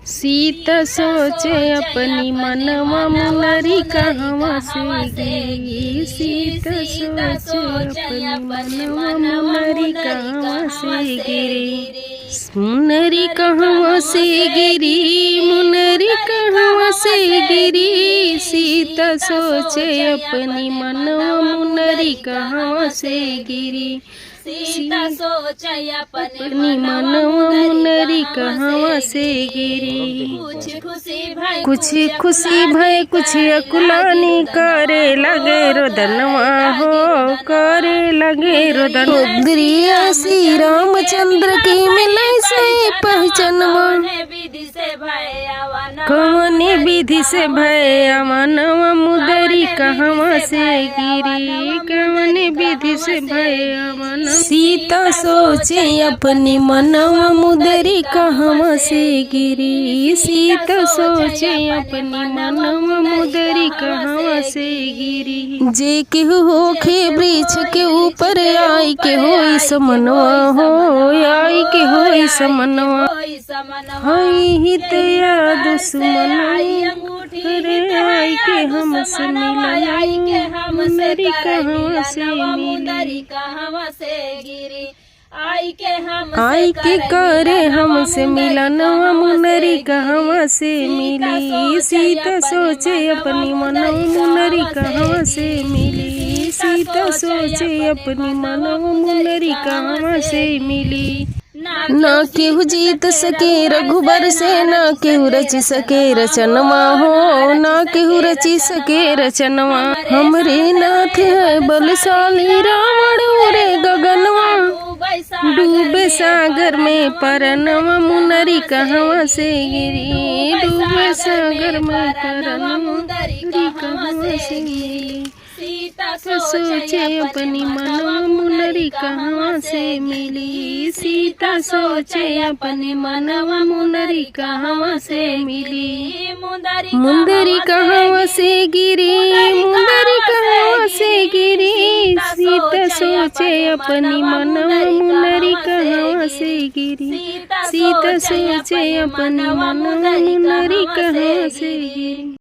सीता सोचे अपनी मनवा मुनरी कहवा से गिरी। सीता सोचे अपनी मनवा मुनरी कहवा से गिरी। मुनरी कहवा से गिरी, मुनरी कहवा से गिरी। सीता सोचे अपनी मनवा मुनरी कहवा से गिरी। सीता सोचे अपनी मनवा मुनरी कहवा से गिरी। कुछ खुशी भय कुछ अकुलानी करे लगे रोदनवा हो, करे लगे रोदनवा। श्री रामचंद्र की मिले से पहचानवा, कौने विधि से भय अवनवा मुदरी कहवा से गिरी। कौने विधि से भय अवनवा। सीता सोचे अपनी मनवा मुदरी कहवा से गिरी। सीता सोचे अपनी मनवा मुदरी कहवा से गिरी। जे केहू होखे वृक्ष के ऊपर आई के होई समनवा हो, आई के होई समनवा। हई हित याद रे आई के हमसे मिलाई के मुनरी कहवा से गिरी। आई के करे हमसे मिलनवा मुनरी कहवा से मिली। सीता सोचे अपनी मनवा मुनरी कहवा से मिली। सीता सोचे अपनी मनवा मुनरी कहवा से मिली। ना केहू जीत सके रघुबर से, ना केहू रच सके रचनवा हो, ना केहू रची सके रचनवा। हमरे नाथ है बलशाली रावण उड़े गगनवा, डूबे सागर में परनवा मुनरी कहवा से गिरी। डूबे सागर में परनवा मुनरी कहवा से गिरी। सीता सोचे अपनी मनवा मुनरी कहवा से मिली। सीता सोचे अपनी मनवा मुनरी कहवा से मिली। मुंदरी कहवा से गिरी, मुंदरी कहवा से गिरी। सीता सोचे अपनी मनवा मुनरी कहवा से गिरी। सीता सोचे अपनी मनवा मुनरी कहवा से गिरी।